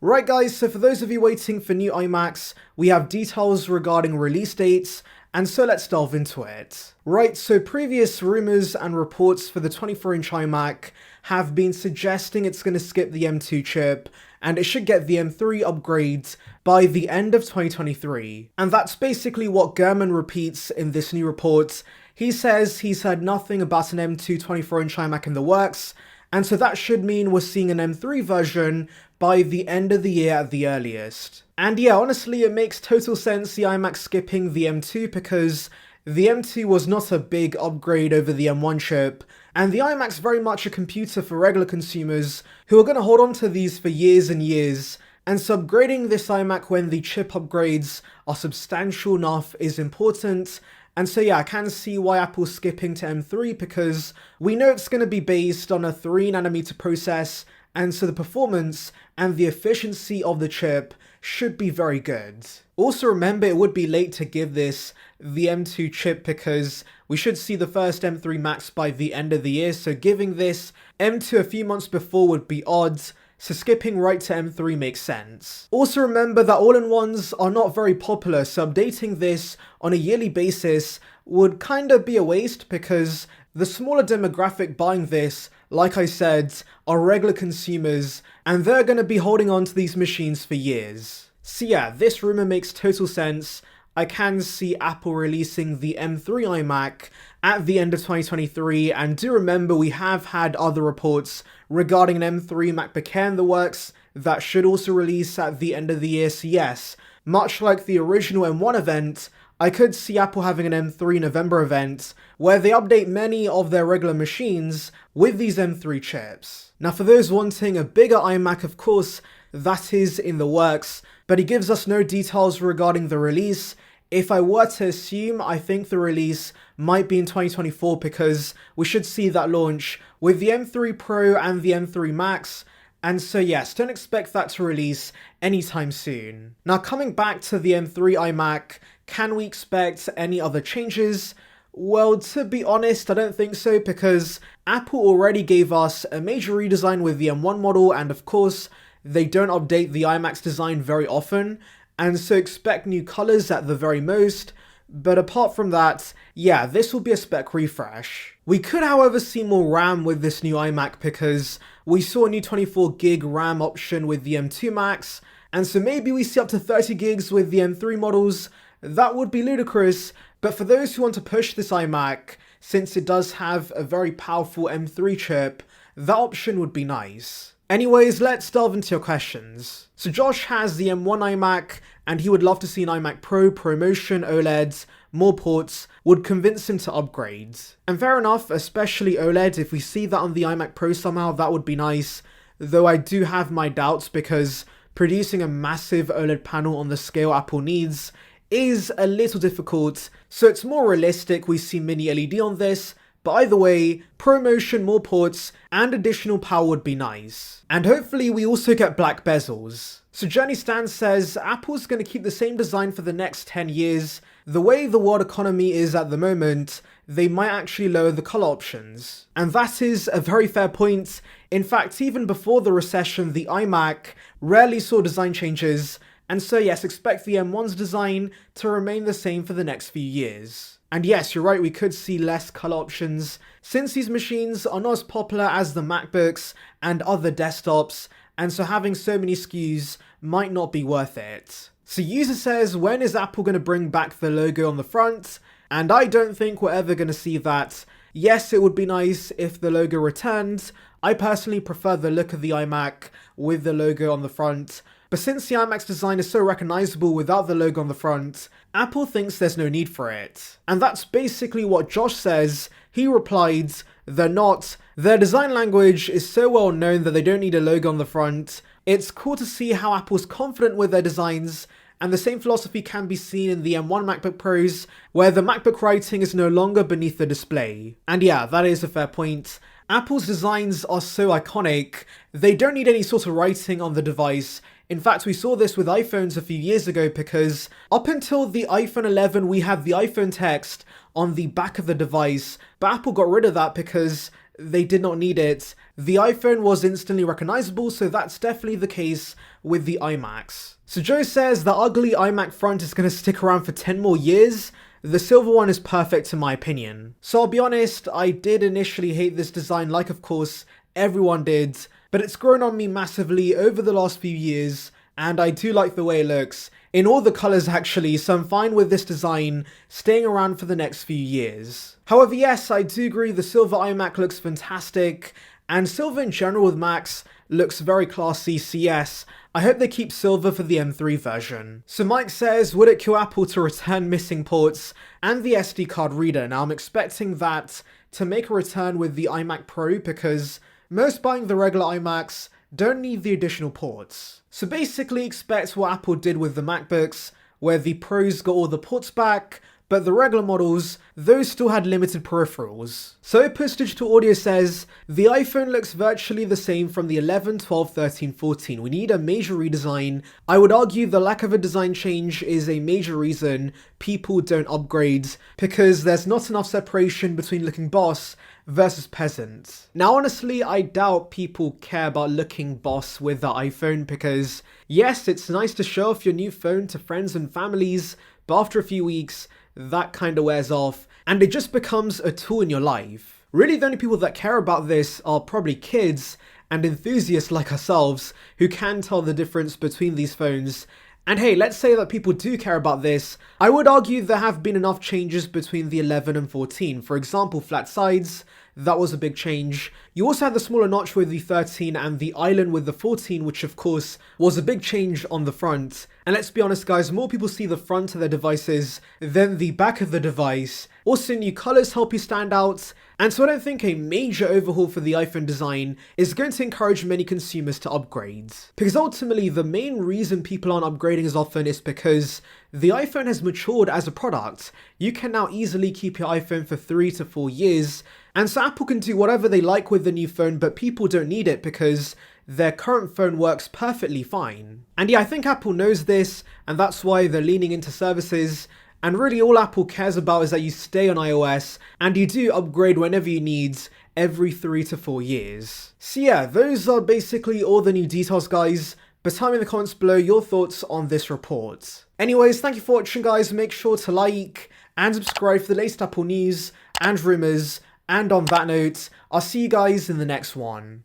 Right guys, so for those of you waiting for new iMacs, we have details regarding release dates, and so let's delve into it. Right, so previous rumors and reports for the 24-inch iMac have been suggesting it's going to skip the M2 chip, and it should get the M3 upgrades by the end of 2023. And that's basically what Gurman repeats in this new report. He says he's heard nothing about an M2 24-inch iMac in the works, and so that should mean we're seeing an M3 version by the end of the year at the earliest. And yeah, honestly, it makes total sense the iMac skipping the M2 because the M2 was not a big upgrade over the M1 chip, and the iMac's very much a computer for regular consumers who are going to hold on to these for years and years, and so upgrading this iMac when the chip upgrades are substantial enough is important. And so yeah, I can see why Apple's skipping to M3 because we know it's going to be based on a 3nm process, and so the performance and the efficiency of the chip should be very good. Also remember, it would be late to give this the M2 chip because we should see the first M3 Max by the end of the year, so giving this M2 a few months before would be odd. So skipping right to M3 makes sense. Also remember that all-in-ones are not very popular, so updating this on a yearly basis would kind of be a waste because the smaller demographic buying this, like I said, are regular consumers, and they're going to be holding on to these machines for years. So yeah, this rumor makes total sense. I can see Apple releasing the M3 iMac at the end of 2023, and do remember we have had other reports regarding an M3 MacBook Air in the works that should also release at the end of the year, so yes, much like the original M1 event, I could see Apple having an M3 November event where they update many of their regular machines with these M3 chips. Now for those wanting a bigger iMac, of course, that is in the works, but he gives us no details regarding the release. If I were to assume, I think the release might be in 2024 because we should see that launch with the M3 Pro and the M3 Max, and so yes, don't expect that to release anytime soon. Now coming back to the M3 iMac, can we expect any other changes? Well, to be honest, I don't think so because Apple already gave us a major redesign with the M1 model, and of course, they don't update the iMac's design very often, and so expect new colors at the very most. But apart from that, yeah, this will be a spec refresh. We could however see more RAM with this new iMac because we saw a new 24GB RAM option with the M2 Max, and so maybe we see up to 30GB with the M3 models. That would be ludicrous, but for those who want to push this iMac, since it does have a very powerful M3 chip, that option would be nice. Anyways, let's delve into your questions. So Josh has the M1 iMac, and he would love to see an iMac Pro, ProMotion, OLED, more ports, would convince him to upgrade. And fair enough, especially OLED, if we see that on the iMac Pro somehow, that would be nice. Though I do have my doubts because producing a massive OLED panel on the scale Apple needs is a little difficult, so it's more realistic we see mini LED on this. But either way, ProMotion, more ports, and additional power would be nice. And hopefully we also get black bezels. So Journey Stan says, Apple's going to keep the same design for the next 10 years. The way the world economy is at the moment, they might actually lower the color options. And that is a very fair point. In fact, even before the recession, the iMac rarely saw design changes. And so yes, expect the M1's design to remain the same for the next few years. And yes, you're right, we could see less color options since these machines are not as popular as the MacBooks and other desktops, and so having so many SKUs might not be worth it. So user says, when is Apple going to bring back the logo on the front? And I don't think we're ever going to see that. Yes, it would be nice if the logo returned. I personally prefer the look of the iMac with the logo on the front. But since the iMac's design is so recognizable without the logo on the front, Apple thinks there's no need for it. And that's basically what Josh says. He replied, they're not. Their design language is so well known that they don't need a logo on the front. It's cool to see how Apple's confident with their designs, and the same philosophy can be seen in the M1 MacBook Pros, where the MacBook writing is no longer beneath the display. And yeah, that is a fair point. Apple's designs are so iconic, they don't need any sort of writing on the device. In fact, we saw this with iPhones a few years ago because up until the iPhone 11, we had the iPhone text on the back of the device, but Apple got rid of that because they did not need it. The iPhone was instantly recognizable, so that's definitely the case with the iMacs. So Joe says the ugly iMac front is going to stick around for 10 more years. The silver one is perfect in my opinion. So I'll be honest, I did initially hate this design, like of course everyone did, but it's grown on me massively over the last few years, and I do like the way it looks. In all the colors actually, so I'm fine with this design staying around for the next few years. However, yes, I do agree the silver iMac looks fantastic, and silver in general with Macs looks very classy, so yes, I hope they keep silver for the M3 version. So Mike says, would it kill Apple to return missing ports and the SD card reader? Now I'm expecting that to make a return with the iMac Pro because most buying the regular iMacs don't need the additional ports. So basically expect what Apple did with the MacBooks, where the Pros got all the ports back, but the regular models, those still had limited peripherals. So Opus Digital Audio says, the iPhone looks virtually the same from the 11, 12, 13, 14. We need a major redesign. I would argue the lack of a design change is a major reason people don't upgrade, because there's not enough separation between looking boss versus peasant. Now honestly, I doubt people care about looking boss with the iPhone because yes, it's nice to show off your new phone to friends and families, but after a few weeks, that kind of wears off and it just becomes a tool in your life. Really, the only people that care about this are probably kids and enthusiasts like ourselves who can tell the difference between these phones. And hey, let's say that people do care about this. I would argue there have been enough changes between the 11 and 14. For example, flat sides, that was a big change. You also had the smaller notch with the 13 and the island with the 14, which of course was a big change on the front. And let's be honest guys, more people see the front of their devices than the back of the device. Also, new colors help you stand out. And so I don't think a major overhaul for the iPhone design is going to encourage many consumers to upgrade. Because ultimately, the main reason people aren't upgrading as often is because the iPhone has matured as a product. You can now easily keep your iPhone for 3 to 4 years. And so Apple can do whatever they like with the new phone, but people don't need it because their current phone works perfectly fine. And yeah, I think Apple knows this, and that's why they're leaning into services. And really all Apple cares about is that you stay on iOS and you do upgrade whenever you need every 3 to 4 years. So yeah, those are basically all the new details guys, but tell me in the comments below your thoughts on this report. Anyways, thank you for watching guys, make sure to like and subscribe for the latest Apple news and rumours, and on that note, I'll see you guys in the next one.